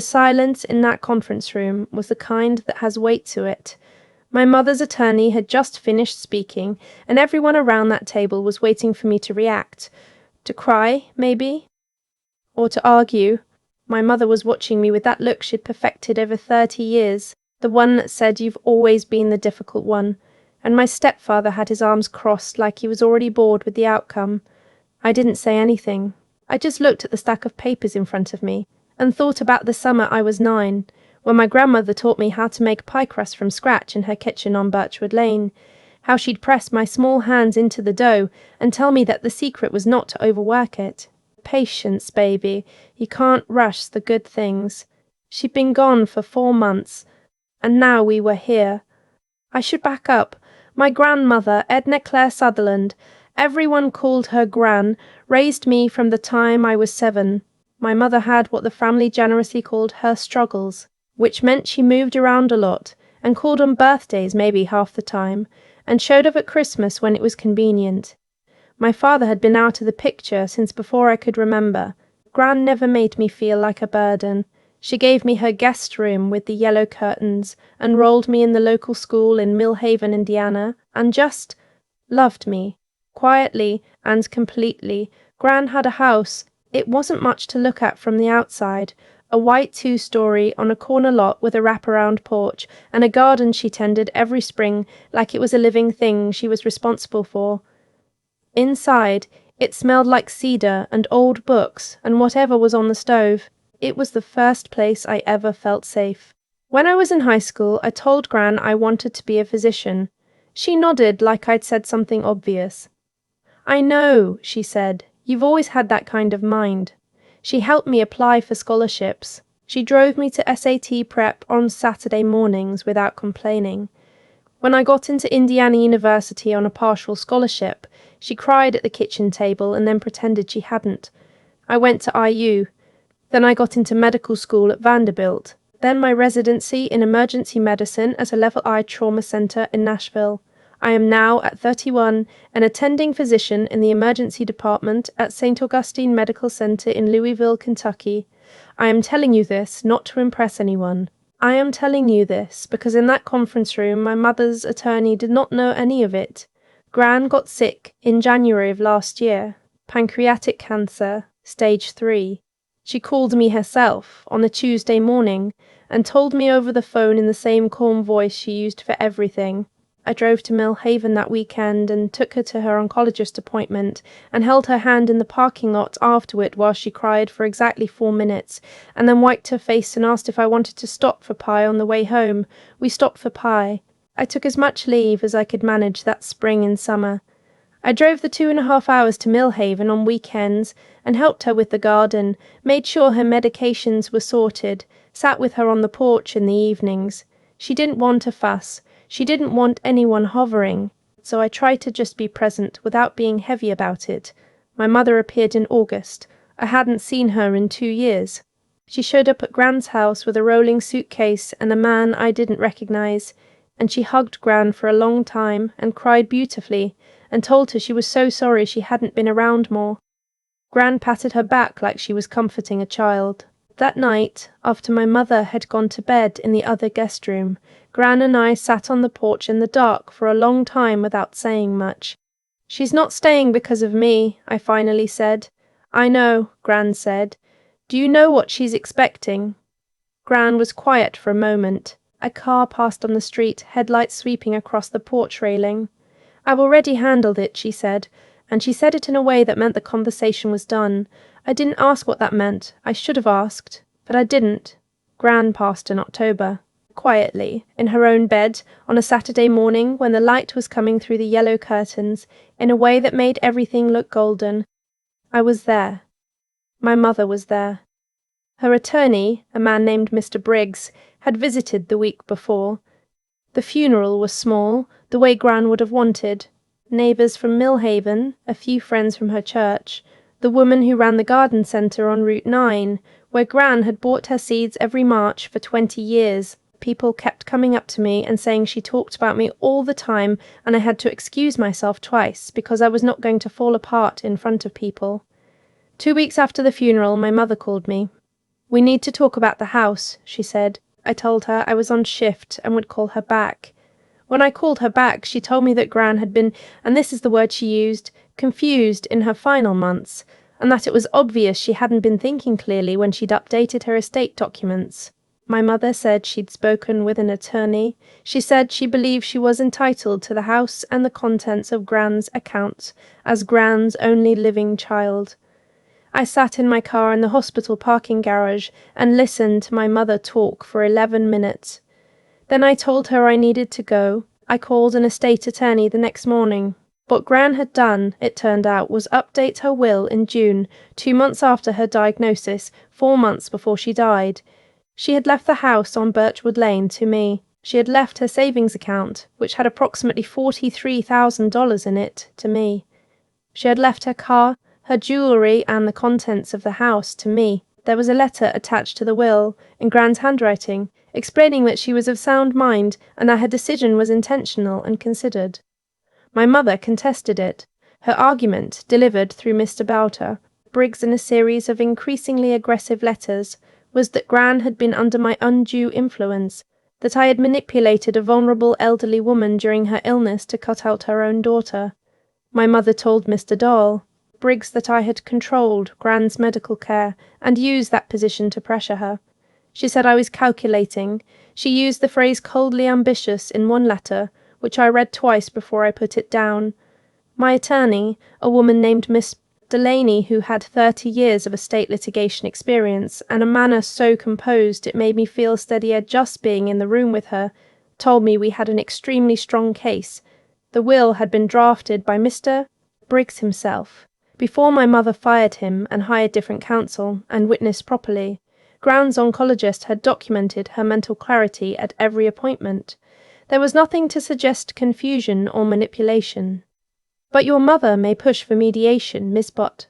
The silence in that conference room was the kind that has weight to it. My mother's attorney had just finished speaking, and everyone around that table was waiting for me to react. To cry, maybe? Or to argue. My mother was watching me with that look she'd perfected over 30 years, the one that said, "You've always been the difficult one." And my stepfather had his arms crossed like he was already bored with the outcome. I didn't say anything. I just looked at the stack of papers in front of me, and thought about the summer I was 9, when my grandmother taught me how to make pie crust from scratch in her kitchen on Birchwood Lane, how she'd press my small hands into the dough and tell me that the secret was not to overwork it. Patience, baby, you can't rush the good things. She'd been gone for 4 months, and now we were here. I should back up. My grandmother, Edna Clare Sutherland, everyone called her Gran, raised me from the time I was 7. My mother had what the family generously called her struggles, which meant she moved around a lot, and called on birthdays maybe half the time, and showed up at Christmas when it was convenient. My father had been out of the picture since before I could remember. Gran never made me feel like a burden. She gave me her guest room with the yellow curtains, enrolled me in the local school in Millhaven, Indiana, and just loved me. Quietly and completely. Gran had a house. It wasn't much to look at from the outside. A white 2-story on a corner lot with a wraparound porch, and a garden she tended every spring like it was a living thing she was responsible for. Inside, it smelled like cedar and old books and whatever was on the stove. It was the first place I ever felt safe. When I was in high school, I told Gran I wanted to be a physician. She nodded like I'd said something obvious. "I know," she said. "You've always had that kind of mind." She helped me apply for scholarships. She drove me to SAT prep on Saturday mornings without complaining. When I got into Indiana University on a partial scholarship, she cried at the kitchen table and then pretended she hadn't. I went to IU. Then I got into medical school at Vanderbilt. Then my residency in emergency medicine at a Level I trauma center in Nashville. I am now, at 31, an attending physician in the emergency department at St. Augustine Medical Center in Louisville, Kentucky. I am telling you this not to impress anyone. I am telling you this because in that conference room my mother's attorney did not know any of it. Gran got sick in January of last year. Pancreatic cancer, stage 3. She called me herself on a Tuesday morning and told me over the phone in the same calm voice she used for everything. I drove to Millhaven that weekend and took her to her oncologist appointment and held her hand in the parking lot afterward while she cried for exactly 4 minutes, and then wiped her face and asked if I wanted to stop for pie on the way home. We stopped for pie. I took as much leave as I could manage that spring and summer. I drove the 2.5 hours to Millhaven on weekends and helped her with the garden, made sure her medications were sorted, sat with her on the porch in the evenings. She didn't want a fuss. She didn't want anyone hovering, so I tried to just be present without being heavy about it. My mother appeared in August. I hadn't seen her in 2 years. She showed up at Gran's house with a rolling suitcase and a man I didn't recognize, and she hugged Gran for a long time and cried beautifully and told her she was so sorry she hadn't been around more. Gran patted her back like she was comforting a child. That night, after my mother had gone to bed in the other guest room, Gran and I sat on the porch in the dark for a long time without saying much. "She's not staying because of me," I finally said. "I know," Gran said. "Do you know what she's expecting?" Gran was quiet for a moment. A car passed on the street, headlights sweeping across the porch railing. "I've already handled it," she said, and she said it in a way that meant the conversation was done. I didn't ask what that meant. I should have asked, but I didn't. Gran passed in October. Quietly, in her own bed, on a Saturday morning when the light was coming through the yellow curtains, in a way that made everything look golden. I was there. My mother was there. Her attorney, a man named Mr. Briggs, had visited the week before. The funeral was small, the way Gran would have wanted. Neighbours from Millhaven, a few friends from her church, the woman who ran the garden centre on Route 9, where Gran had bought her seeds every March for 20 years. People kept coming up to me and saying she talked about me all the time, and I had to excuse myself twice because I was not going to fall apart in front of people. 2 weeks after the funeral, my mother called me. "We need to talk about the house," she said. I told her I was on shift and would call her back. When I called her back, she told me that Gran had been, and this is the word she used, confused in her final months, and that it was obvious she hadn't been thinking clearly when she'd updated her estate documents. My mother said she'd spoken with an attorney. She said she believed she was entitled to the house and the contents of Gran's account, as Gran's only living child. I sat in my car in the hospital parking garage and listened to my mother talk for 11 minutes. Then I told her I needed to go. I called an estate attorney the next morning. What Gran had done, it turned out, was update her will in June, 2 months after her diagnosis, 4 months before she died. She had left the house on Birchwood Lane to me. She had left her savings account, which had approximately $43,000 in it, to me. She had left her car, her jewellery and the contents of the house to me. There was a letter attached to the will, in Gran's handwriting, explaining that she was of sound mind and that her decision was intentional and considered. My mother contested it. Her argument, delivered through Mr. Bowter, Briggs in a series of increasingly aggressive letters, was that Gran had been under my undue influence, that I had manipulated a vulnerable elderly woman during her illness to cut out her own daughter. My mother told Mr. Dahl, Briggs, that I had controlled Gran's medical care and used that position to pressure her. She said I was calculating. She used the phrase coldly ambitious in one letter, which I read twice before I put it down. My attorney, a woman named Miss Delaney, who had 30 years of estate litigation experience and a manner so composed it made me feel steadier just being in the room with her, told me we had an extremely strong case. The will had been drafted by Mr. Briggs himself. Before my mother fired him and hired different counsel and witnessed properly, Gran's oncologist had documented her mental clarity at every appointment. There was nothing to suggest confusion or manipulation. "But your mother may push for mediation, Miss Bott,"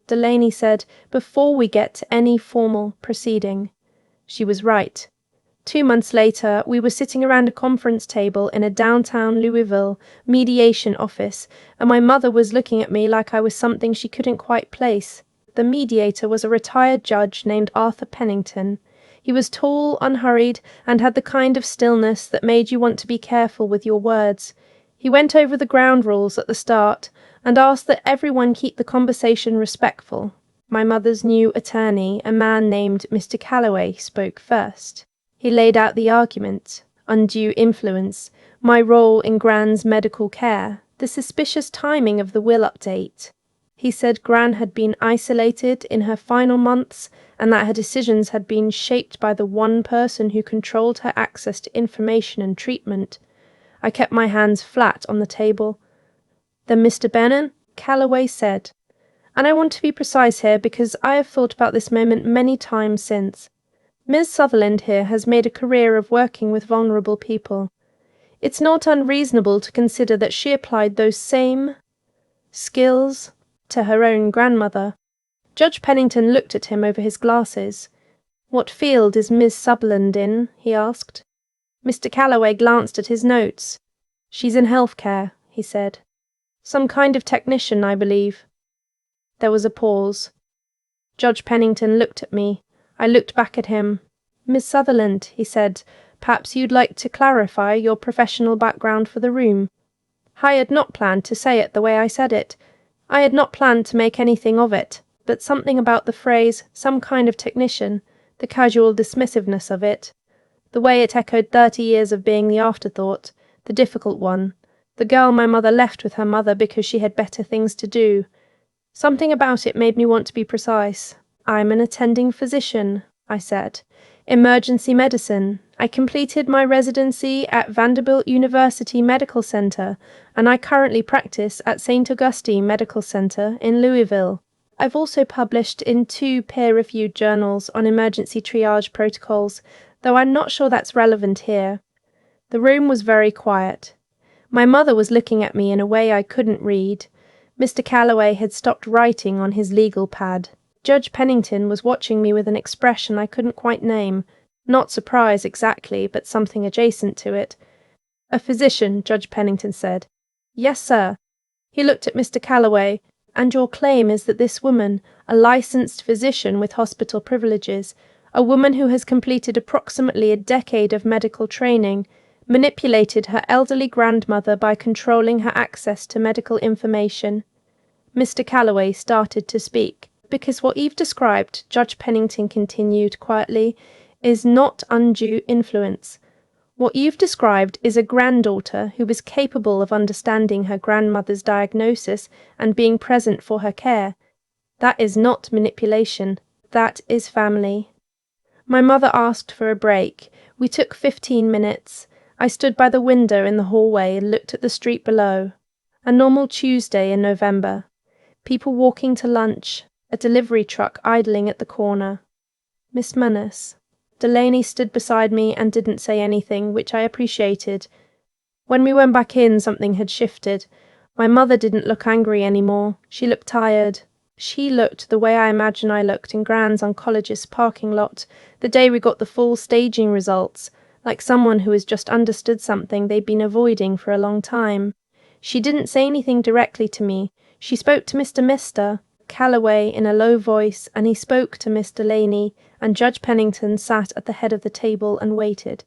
Delaney said, "before we get to any formal proceeding." She was right. 2 months later, we were sitting around a conference table in a downtown Louisville mediation office, and my mother was looking at me like I was something she couldn't quite place. The mediator was a retired judge named Arthur Pennington. He was tall, unhurried, and had the kind of stillness that made you want to be careful with your words. He went over the ground rules at the start and asked that everyone keep the conversation respectful. My mother's new attorney, a man named Mr. Calloway, spoke first. He laid out the argument, undue influence, my role in Gran's medical care, the suspicious timing of the will update. He said Gran had been isolated in her final months and that her decisions had been shaped by the one person who controlled her access to information and treatment. I kept my hands flat on the table. "Then, Mr. Bennon," Calloway said, and I want to be precise here because I have thought about this moment many times since. Ms. Sutherland here has made a career of working with vulnerable people. It's not unreasonable to consider that she applied those same skills to her own grandmother. Judge Pennington looked at him over his glasses. "What field is Ms. Sutherland in?" he asked. Mr. Calloway glanced at his notes. "She's in healthcare," he said. "Some kind of technician, I believe." There was a pause. Judge Pennington looked at me. I looked back at him. "Miss Sutherland," he said, "perhaps you'd like to clarify your professional background for the room." I had not planned to say it the way I said it. I had not planned to make anything of it, but something about the phrase, "some kind of technician," the casual dismissiveness of it, the way it echoed 30 years of being the afterthought, the difficult one, the girl my mother left with her mother because she had better things to do. Something about it made me want to be precise. "I'm an attending physician," I said. "Emergency medicine. I completed my residency at Vanderbilt University Medical Center, and I currently practice at St. Augustine Medical Center in Louisville. I've also published in 2 peer-reviewed journals on emergency triage protocols, though I'm not sure that's relevant here." The room was very quiet. My mother was looking at me in a way I couldn't read. Mr. Calloway had stopped writing on his legal pad. Judge Pennington was watching me with an expression I couldn't quite name. Not surprise exactly, but something adjacent to it. "A physician," Judge Pennington said. "Yes, sir." He looked at Mr. Calloway. "And your claim is that this woman, a licensed physician with hospital privileges, a woman who has completed approximately a decade of medical training, manipulated her elderly grandmother by controlling her access to medical information. Mr. Calloway started to speak. Because what Eve described, Judge Pennington continued quietly, is not undue influence. What you've described is a granddaughter who is capable of understanding her grandmother's diagnosis and being present for her care. That is not manipulation. That is family. My mother asked for a break. We took 15 minutes. I stood by the window in the hallway and looked at the street below. A normal Tuesday in November. People walking to lunch. A delivery truck idling at the corner. Miss Manus. Delaney stood beside me and didn't say anything, which I appreciated. When we went back in, something had shifted. My mother didn't look angry anymore. She looked tired. She looked the way I imagine I looked in Gran's oncologist's parking lot, the day we got the full staging results, like someone who has just understood something they'd been avoiding for a long time. She didn't say anything directly to me. She spoke to Mr. Calloway in a low voice, and he spoke to Miss Delaney, and Judge Pennington sat at the head of the table and waited.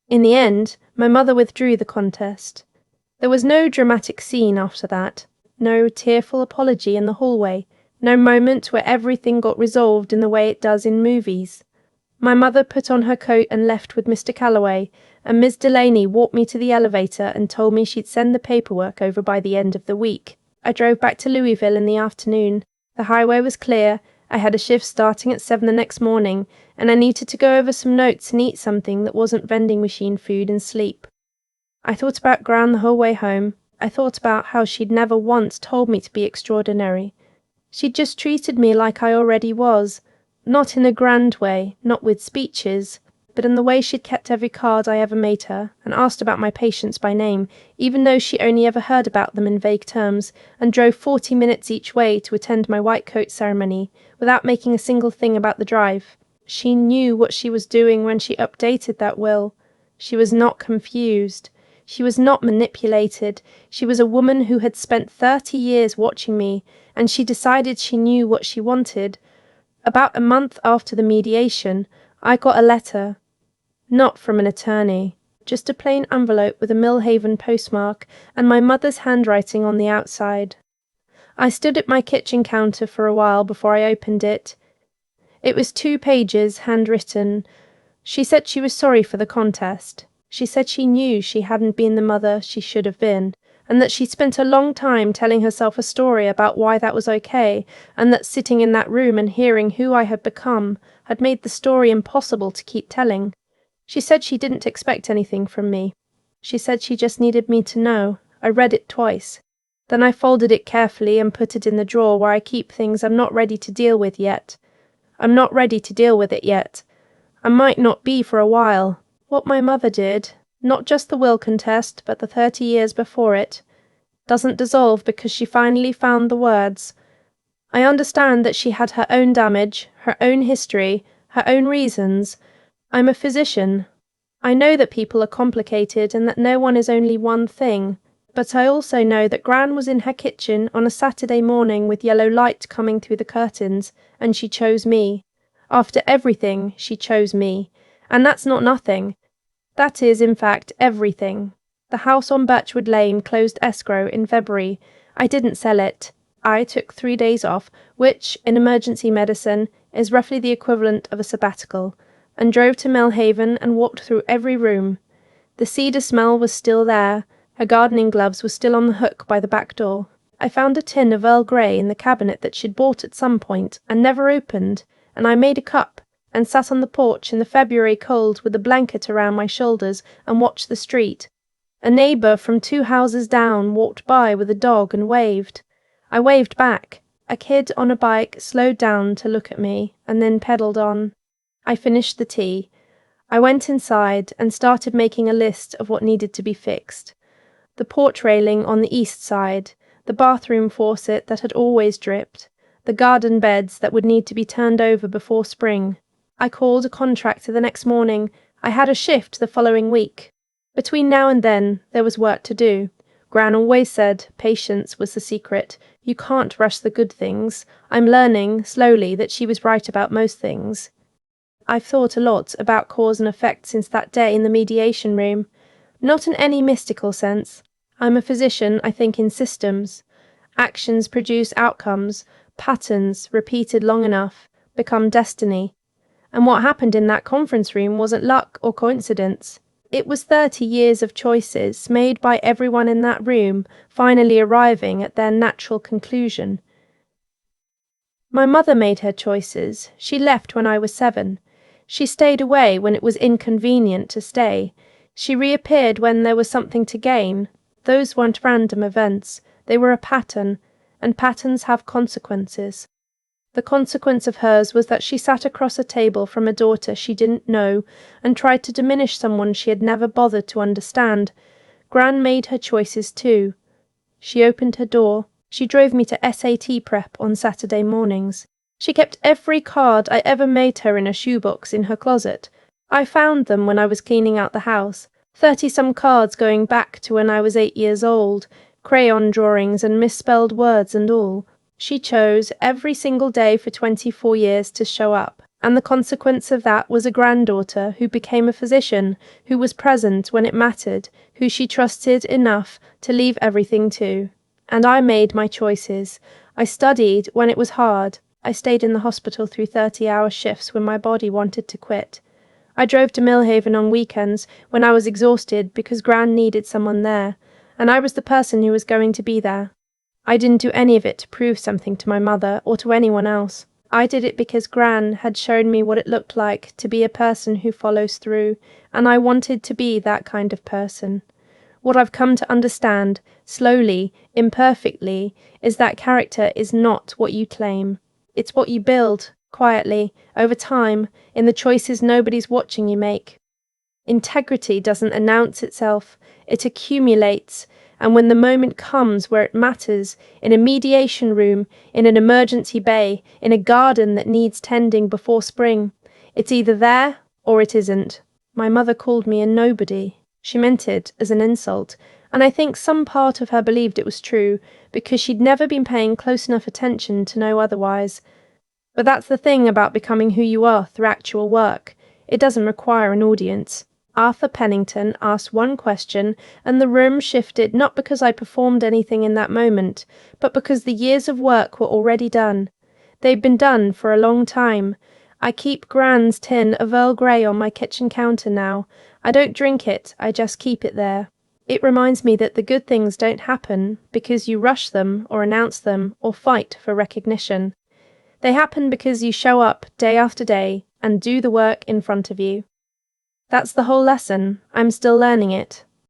In the end, my mother withdrew the contest. There was no dramatic scene after that, no tearful apology in the hallway, no moment where everything got resolved in the way it does in movies. My mother put on her coat and left with Mr. Calloway, and Miss Delaney walked me to the elevator and told me she'd send the paperwork over by the end of the week. I drove back to Louisville in the afternoon. The highway was clear. I had a shift starting at 7 the next morning, and I needed to go over some notes and eat something that wasn't vending machine food and sleep. I thought about Gran the whole way home. I thought about how she'd never once told me to be extraordinary. She'd just treated me like I already was, not in a grand way, not with speeches, but in the way she'd kept every card I ever made her, and asked about my patients by name, even though she only ever heard about them in vague terms, and drove 40 minutes each way to attend my white coat ceremony, without making a single thing about the drive. She knew what she was doing when she updated that will. She was not confused. She was not manipulated. She was a woman who had spent 30 years watching me, and she decided she knew what she wanted. About a month after the mediation, I got a letter. Not from an attorney, just a plain envelope with a Millhaven postmark and my mother's handwriting on the outside. I stood at my kitchen counter for a while before I opened it. It was 2 pages, handwritten. She said she was sorry for the contest. She said she knew she hadn't been the mother she should have been, and that she'd spent a long time telling herself a story about why that was okay, and that sitting in that room and hearing who I had become had made the story impossible to keep telling. She said she didn't expect anything from me. She said she just needed me to know. I read it twice. Then I folded it carefully and put it in the drawer where I keep things I'm not ready to deal with yet. I'm not ready to deal with it yet. I might not be for a while. What my mother did, not just the will contest, but the 30 years before it, doesn't dissolve because she finally found the words. I understand that she had her own damage, her own history, her own reasons. I'm a physician. I know that people are complicated and that no one is only one thing, but I also know that Gran was in her kitchen on a Saturday morning with yellow light coming through the curtains, and she chose me. After everything, she chose me. And that's not nothing. That is, in fact, everything. The house on Birchwood Lane closed escrow in February. I didn't sell it. I took 3 days off, which, in emergency medicine, is roughly the equivalent of a sabbatical, and drove to Millhaven and walked through every room. The cedar smell was still there. Her gardening gloves were still on the hook by the back door. I found a tin of Earl Grey in the cabinet that she'd bought at some point and never opened, and I made a cup and sat on the porch in the February cold with a blanket around my shoulders and watched the street. A neighbour from 2 houses down walked by with a dog and waved. I waved back. A kid on a bike slowed down to look at me and then pedalled on. I finished the tea. I went inside and started making a list of what needed to be fixed. The porch railing on the east side, the bathroom faucet that had always dripped, the garden beds that would need to be turned over before spring. I called a contractor the next morning. I had a shift the following week. Between now and then, there was work to do. Gran always said patience was the secret. You can't rush the good things. I'm learning, slowly, that she was right about most things. I've thought a lot about cause and effect since that day in the mediation room. Not in any mystical sense. I'm a physician, I think in systems. Actions produce outcomes, patterns, repeated long enough, become destiny. And what happened in that conference room wasn't luck or coincidence. It was 30 years of choices made by everyone in that room, finally arriving at their natural conclusion. My mother made her choices. She left when I was 7. She stayed away when it was inconvenient to stay. She reappeared when there was something to gain. Those weren't random events. They were a pattern, and patterns have consequences. The consequence of hers was that she sat across a table from a daughter she didn't know and tried to diminish someone she had never bothered to understand. Gran made her choices too. She opened her door. She drove me to SAT prep on Saturday mornings. She kept every card I ever made her in a shoebox in her closet. I found them when I was cleaning out the house. 30-some cards going back to when I was 8 years old, crayon drawings and misspelled words and all. She chose every single day for 24 years to show up, and the consequence of that was a granddaughter who became a physician, who was present when it mattered, who she trusted enough to leave everything to. And I made my choices. I studied when it was hard. I stayed in the hospital through 30-hour shifts when my body wanted to quit. I drove to Millhaven on weekends when I was exhausted because Gran needed someone there, and I was the person who was going to be there. I didn't do any of it to prove something to my mother or to anyone else. I did it because Gran had shown me what it looked like to be a person who follows through, and I wanted to be that kind of person. What I've come to understand, slowly, imperfectly, is that character is not what you claim. It's what you build, quietly, over time, in the choices nobody's watching you make. Integrity doesn't announce itself, it accumulates, and when the moment comes where it matters, in a mediation room, in an emergency bay, in a garden that needs tending before spring, it's either there or it isn't. My mother called me a nobody. She meant it as an insult, and I think some part of her believed it was true, because she'd never been paying close enough attention to know otherwise. But that's the thing about becoming who you are through actual work. It doesn't require an audience. Arthur Pennington asked one question, and the room shifted not because I performed anything in that moment, but because the years of work were already done. They'd been done for a long time. I keep Gran's tin of Earl Grey on my kitchen counter now. I don't drink it, I just keep it there. It reminds me that the good things don't happen because you rush them or announce them or fight for recognition. They happen because you show up day after day and do the work in front of you. That's the whole lesson. I'm still learning it.